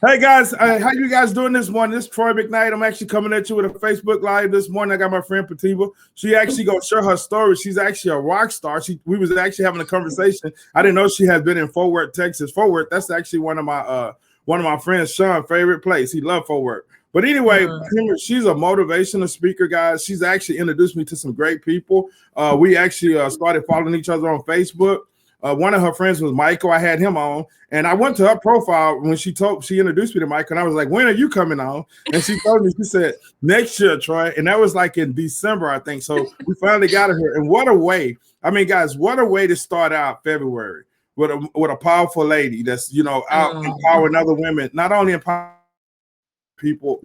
Hey guys, how you guys doing this morning? This is Troy McKnight. I'm actually coming at you with a Facebook Live this morning. I got my friend Pratibha. She actually gonna share her story. She's actually a rock star. We was actually having a conversation. I didn't know she had been in Fort Worth, Texas. Fort Worth, that's actually one of my friends, Sean, favorite place. He loved Fort Worth. But anyway, she's a motivational speaker, guys. She's actually introduced me to some great people. We actually started following each other on Facebook. One of her friends was Michael. I had him on, and I went to her profile when she introduced me to Michael, and I was like, "When are you coming on?" And she told me, she said, "Next year, Troy," and that was like in December, I think. So we finally got her here, and what a way! I mean, guys, what a way to start out February with a powerful lady that's out empowering other women, not only empowering people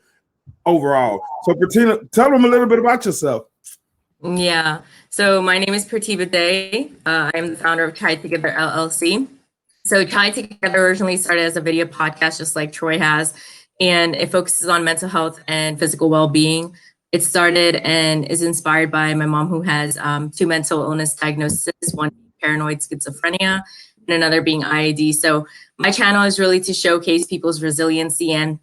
overall. So, Bettina, tell them a little bit about yourself. Yeah. So my name is Pratibha Day. I am the founder of Tied Together LLC. So Tied Together originally started as a video podcast, just like Troy has, and it focuses on mental health and physical well-being. It started and is inspired by my mom, who has two mental illness diagnoses, one paranoid schizophrenia and another being IAD. So my channel is really to showcase people's resiliency, and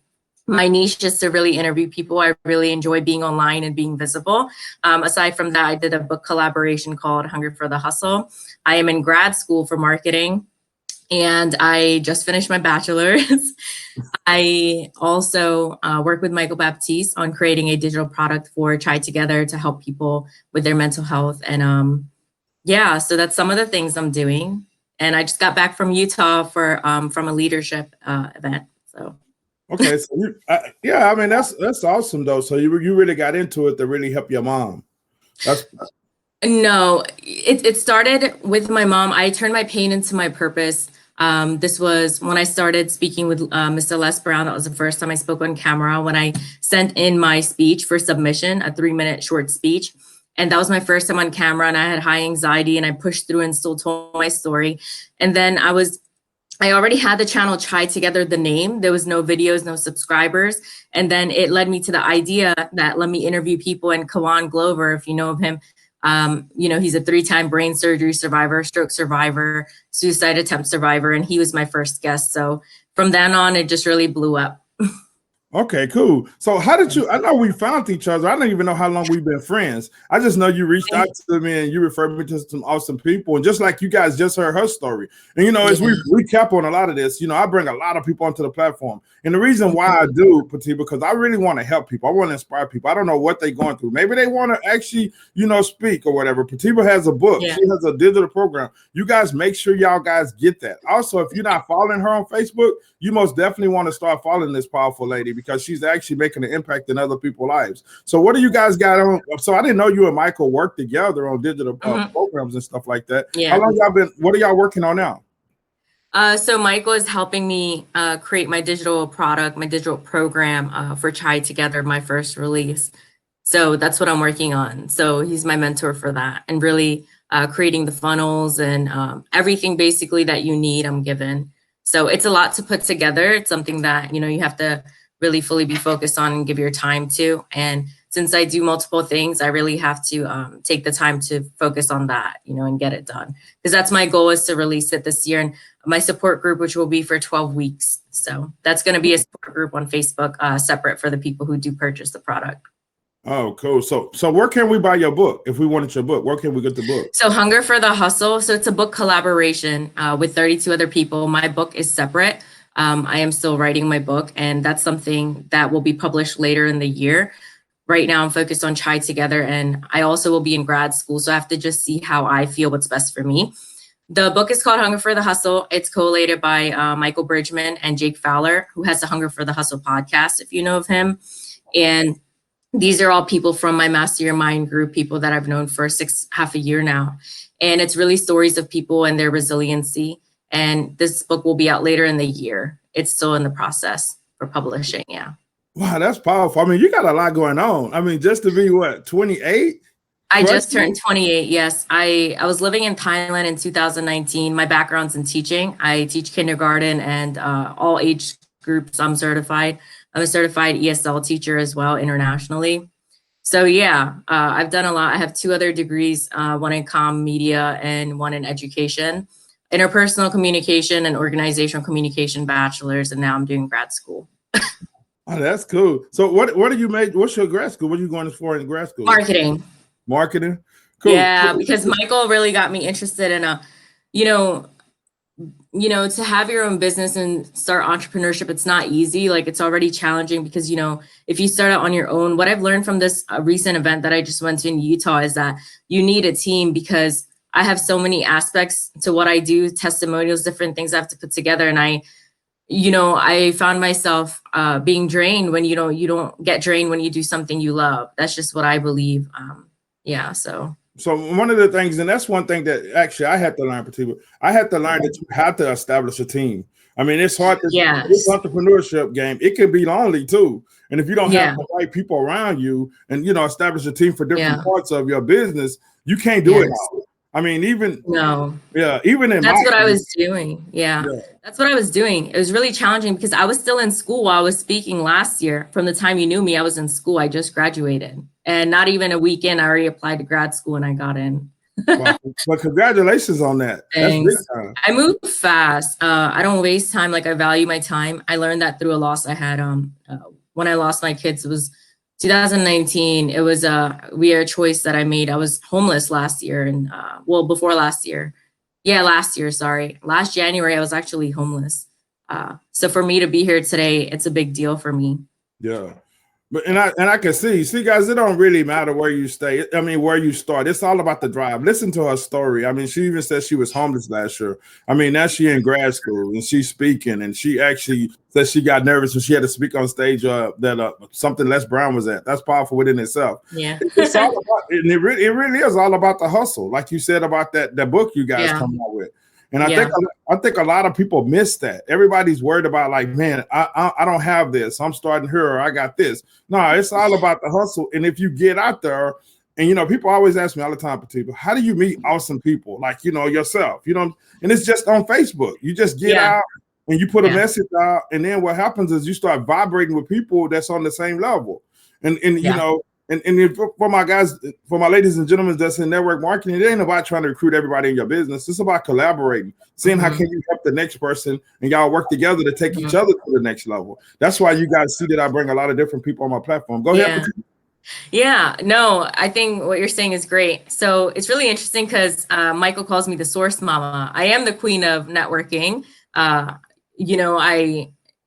my niche is to really interview people. I really enjoy being online and being visible. Aside from that, I did a book collaboration called Hunger for the Hustle. I am in grad school for marketing, and I just finished my bachelor's. I also work with Michael Baptiste on creating a digital product for Try Together to help people with their mental health. And yeah, so that's some of the things I'm doing. And I just got back from Utah from a leadership event. So. Okay, so yeah, I mean that's awesome though. So you really got into it to really help your mom. No, it started with my mom. I turned my pain into my purpose. This was when I started speaking with Mr. Les Brown. That was the first time I spoke on camera, when I sent in my speech for submission, a 3-minute short speech. And that was my first time on camera, and I had high anxiety, and I pushed through and still told my story. And then I already had the channel Try Together, the name. There was no videos, no subscribers. And then it led me to the idea that let me interview people. And Kawan Glover, if you know of him, he's a 3-time brain surgery survivor, stroke survivor, suicide attempt survivor. And he was my first guest. So from then on, it just really blew up. Okay, cool. So how did you, I know we found each other. I don't even know how long we've been friends. I just know you reached out to me and you referred me to some awesome people. And just like you guys just heard her story. And, as we recap on a lot of this, I bring a lot of people onto the platform. And the reason why I do, Pratibha, because I really want to help people. I want to inspire people. I don't know what they're going through. Maybe they want to actually, speak or whatever. Pratibha has a book. Yeah. She has a digital program. You guys make sure y'all guys get that. Also, if you're not following her on Facebook, you most definitely want to start following this powerful lady, because she's actually making an impact in other people's lives. So what do you guys got on? So I didn't know you and Michael worked together on digital programs and stuff like that. Yeah. How long y'all been, what are y'all working on now? So Michael is helping me create my digital product, my digital program for Try Together, my first release. So that's what I'm working on. So he's my mentor for that, and really creating the funnels and everything basically that you need, I'm given. So it's a lot to put together. It's something that, you have to really fully be focused on and give your time to. And since I do multiple things, I really have to take the time to focus on that, and get it done. Because that's my goal, is to release it this year. And my support group, which will be for 12 weeks. So that's going to be a support group on Facebook, separate for the people who do purchase the product. Oh, cool. So where can we buy your book? If we wanted your book, where can we get the book? So Hunger for the Hustle. So it's a book collaboration with 32 other people. My book is separate. I am still writing my book, and that's something that will be published later in the year. Right now I'm focused on Try Together, and I also will be in grad school. So I have to just see how I feel what's best for me. The book is called Hunger for the Hustle. It's collated by Michael Bridgman and Jake Fowler, who has the Hunger for the Hustle podcast, if you know of him. And these are all people from my Master Your Mind group, people that I've known for half a year now. And it's really stories of people and their resiliency. And this book will be out later in the year. It's still in the process for publishing, yeah. Wow, that's powerful. I mean, you got a lot going on. I mean, just to be, 28? I just turned 28, yes. I was living in Thailand in 2019. My background's in teaching. I teach kindergarten and all age groups. I'm certified. I'm a certified ESL teacher as well, internationally. So yeah, I've done a lot. I have 2 other degrees, one in comm media and one in education. interpersonal communication and organizational communication bachelor's, and now I'm doing grad school. Oh, that's cool. So what do you make? What's your grad school? What are you going for in grad school? Marketing. Marketing. Cool. Yeah, Cool. because Michael really got me interested in you know, to have your own business and start entrepreneurship, it's not easy. Like, it's already challenging because, if you start out on your own, what I've learned from this recent event that I just went to in Utah is that you need a team, because I have so many aspects to what I do, testimonials, different things I have to put together. And I found myself being drained when you don't get drained when you do something you love. That's just what I believe. So one of the things, and that's one thing that actually I had to learn, Pratibha. I had to learn that you have to establish a team. I mean, it's hard. This entrepreneurship game, it can be lonely too. And if you don't have the right people around you, and establish a team for different parts of your business, you can't do it all. I mean, even in that's what I was doing. Yeah, that's what I was doing. It was really challenging because I was still in school while I was speaking last year. From the time you knew me, I was in school. I just graduated, and not even a week in, I already applied to grad school and I got in. Well, congratulations on that. Thanks. That's big time. I move fast. I don't waste time. Like, I value my time. I learned that through a loss I had. When I lost my kids, it was 2019. It was a weird choice that I made. I was homeless last year, and before last year. Yeah, last year, sorry. Last January, I was actually homeless. So for me to be here today, it's a big deal for me. Yeah. But I can see, guys, it don't really matter where you stay. I mean, where you start. It's all about the drive. Listen to her story. I mean, she even said she was homeless last year. I mean, now she's in grad school and she's speaking, and she actually said she got nervous when she had to speak on stage that something Les Brown was at. That's powerful within itself. Yeah. It's all about, and it really is all about the hustle. Like you said about that book you guys come out with. And I think a lot of people miss that. Everybody's worried about, like, man, I don't have this. I'm starting here, or I got this. No, it's all about the hustle. And if you get out there, and people always ask me all the time, Pratibha, how do you meet awesome people like yourself? And it's just on Facebook. You just get out and you put a message out, and then what happens is you start vibrating with people that's on the same level. And for my guys, for my ladies and gentlemen that's in network marketing, it ain't about trying to recruit everybody in your business. It's about collaborating, seeing how can you help the next person, and y'all work together to take each other to the next level. That's why you guys see that I bring a lot of different people on my platform. Go ahead. Yeah, no, I think what you're saying is great. So it's really interesting because Michael calls me the source mama. I am the queen of networking.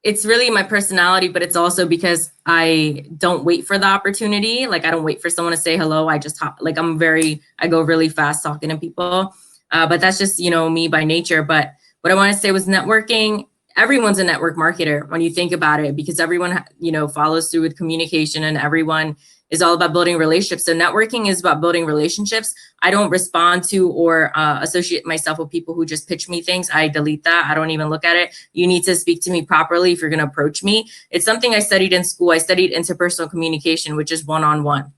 It's really my personality, but it's also because I don't wait for the opportunity. Like, I don't wait for someone to say hello. I just I go really fast talking to people. But that's just, me by nature. But what I want to say was networking. Everyone's a network marketer when you think about it, because everyone, follows through with communication, and everyone is all about building relationships. So networking is about building relationships. I don't respond to or associate myself with people who just pitch me things. I delete that. I don't even look at it. You need to speak to me properly if you're going to approach me. It's something I studied in school. I studied interpersonal communication, which is one-on-one,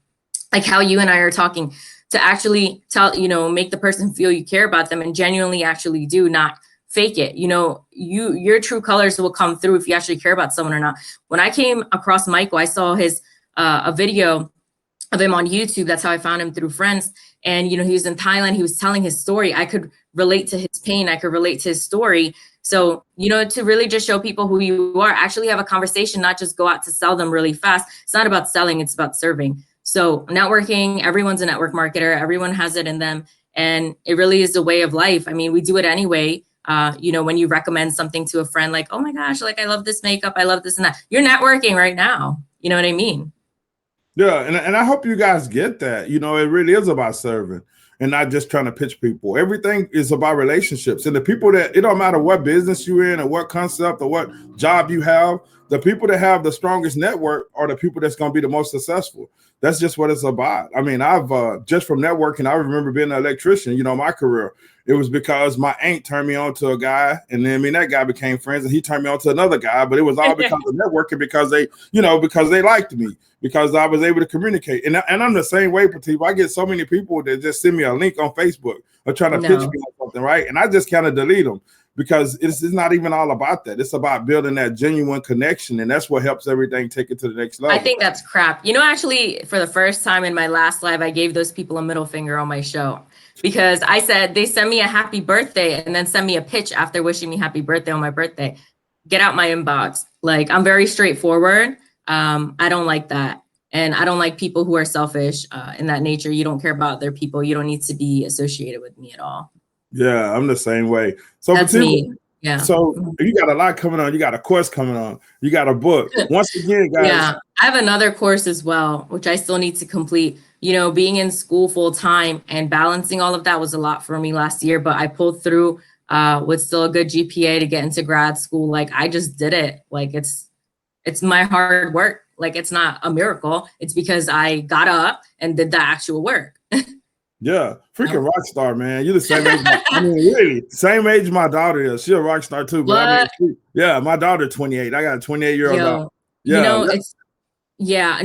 like how you and I are talking, to actually make the person feel you care about them and genuinely actually do, not fake it. Your true colors will come through if you actually care about someone or not. When I came across Michael, I saw his a video of him on YouTube. That's how I found him, through friends. And, he was in Thailand. He was telling his story. I could relate to his pain. I could relate to his story. So, to really just show people who you are, actually have a conversation, not just go out to sell them really fast. It's not about selling. It's about serving. So networking, everyone's a network marketer. Everyone has it in them. And it really is a way of life. I mean, we do it anyway. When you recommend something to a friend, like, oh my gosh, like, I love this makeup. I love this and that. You're networking right now. You know what I mean? Yeah, and I hope you guys get that. It really is about serving and not just trying to pitch people. Everything is about relationships. And the people that, it don't matter what business you're in or what concept or what job you have, the people that have the strongest network are the people that's going to be the most successful. That's just what it's about. I mean, I've just from networking, I remember being an electrician, my career. It was because my aunt turned me on to a guy, and then that guy became friends, and he turned me on to another guy. But it was all because of networking, because they liked me, because I was able to communicate. And I'm the same way, Pratibha. I get so many people that just send me a link on Facebook or trying to pitch me on something, right? And I just kind of delete them, because it's not even all about that. It's about building that genuine connection, and that's what helps everything take it to the next level. I think that's crap. Actually, for the first time in my last live, I gave those people a middle finger on my show. because I said they send me a happy birthday and then send me a pitch after wishing me happy birthday on my birthday. Get out my inbox. Like, I'm very straightforward. I don't like that. And I don't like people who are selfish in that nature. You don't care about other people. You don't need to be associated with me at all. Yeah, I'm the same way. So that's me. Yeah. So you got a lot coming on. You got a course coming on. You got a book. Once again, guys. Yeah, I have another course as well, which I still need to complete. You know, being in school full time and balancing all of that was a lot for me last year, but I pulled through with still a good GPA to get into grad school. Like, I just did it. Like, it's my hard work. Like, it's not a miracle. It's because I got up and did the actual work. Yeah, freaking rock star, man. You're the same age. I mean, really, same age my daughter is. She's a rock star too. But I mean, yeah, my daughter 28. I got a 28-year-old daughter. Yeah, you know,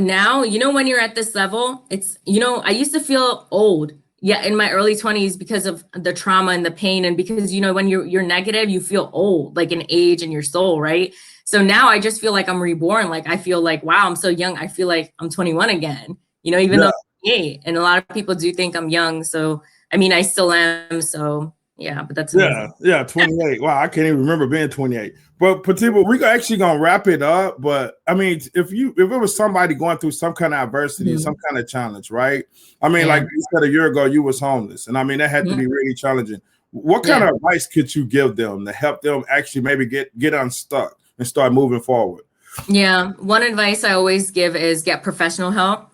now, you know, when you're at this level, it's, you know, I used to feel old. Yeah, in my early 20s because of the trauma and the pain, and because, you know, when you're negative, you feel old, like in age and your soul, right? So now I just feel like I'm reborn. Like, I feel like, wow, I'm so young. I feel like I'm 21 again. You know, even though I'm 28, and a lot of people do think I'm young. So I mean, I still am. So yeah, but that's amazing. Yeah, 28. Wow, I can't even remember being 28. But Pratibha, we're actually gonna wrap it up. But I mean, if it was somebody going through some kind of adversity, some kind of challenge, right? I mean, like you said, a year ago you was homeless, and I mean that had to be really challenging. What kind of advice could you give them to help them actually maybe get unstuck and start moving forward? Yeah, one advice I always give is get professional help.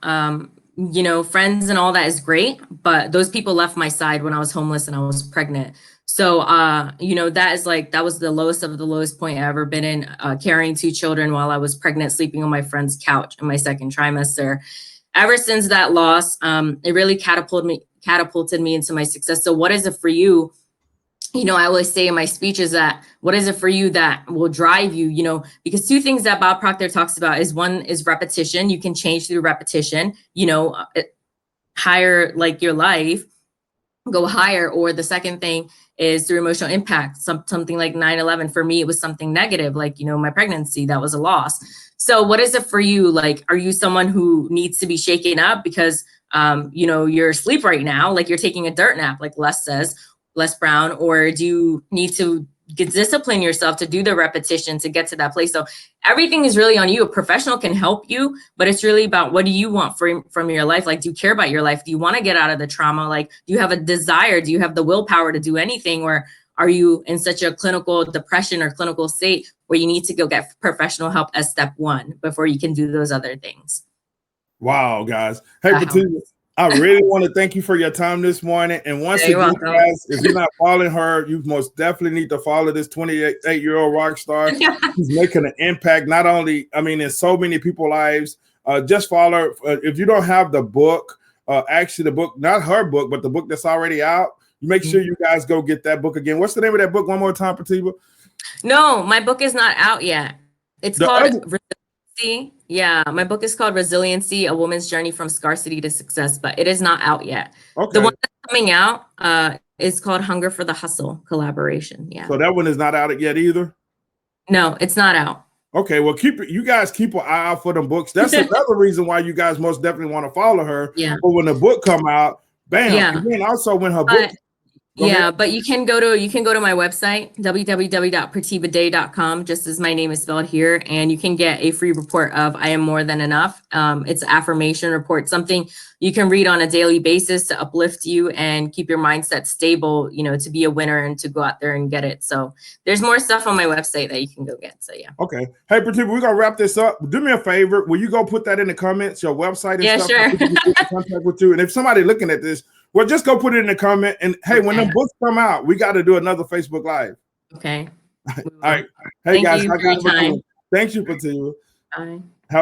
You know, friends and all that is great, but those people left my side when I was homeless and I was pregnant. So, you know, that was the lowest of the lowest point I ever been in, carrying 2 children while I was pregnant, sleeping on my friend's couch in my 2nd trimester. Ever since that loss, it really catapulted me into my success. So what is it for you? You know, I always say in my speeches that what is it for you that will drive you, you know, because 2 things that Bob Proctor talks about is, one is repetition. You can change through repetition, you know, higher, like your life, go higher. Or the second thing is through emotional impact, something like 9/11. For me, it was something negative, like, you know, my pregnancy, that was a loss. So what is it for you? Like, are you someone who needs to be shaken up because, you know, you're asleep right now, like you're taking a dirt nap, like Les Brown, or do you need to discipline yourself to do the repetition to get to that place? So everything is really on you. A professional can help you, but it's really about, what do you want from your life? Like, do you care about your life? Do you want to get out of the trauma? Like, do you have a desire? Do you have the willpower to do anything? Or are you in such a clinical depression or clinical state where you need to go get professional help as step 1 before you can do those other things? Wow, guys. Hey, Pratibha, I really want to thank you for your time this morning. And once again, guys, if you're not following her, you most definitely need to follow this 28-year-old rock star. She's making an impact, not only, I mean, in so many people's lives. Just follow her. If you don't have the book, actually the book, not her book, but the book that's already out, make sure you guys go get that book again. What's the name of that book one more time, Pratibha? No, my book is not out yet. It's called Resiliency. Yeah, my book is called Resiliency, A Woman's Journey from Scarcity to Success, but it is not out yet. Okay. The one that's coming out is called Hunger for the Hustle Collaboration. Yeah. So that one is not out yet either? No, it's not out. Okay, well, you guys keep an eye out for them books. That's another reason why you guys most definitely want to follow her. Yeah. But when the book come out, bam. Yeah. And then also when her book. Yeah, but you can go to my website, www.pratibhaday.com, just as my name is spelled here, and you can get a free report of I Am More Than Enough. It's an affirmation report, something you can read on a daily basis to uplift you and keep your mindset stable, you know, to be a winner and to go out there and get it. So there's more stuff on my website that you can go get. So yeah. Okay. Hey, Pratibha, we're gonna wrap this up. Do me a favor. Will you go put that in the comments, your website and stuff? Yeah, sure. Get in contact with you. And if somebody looking at this, well, just go put it in the comment. And hey, when the books come out, we got to do another Facebook Live. Okay. All right. Hey, guys. Thank you, Pratibha. Bye.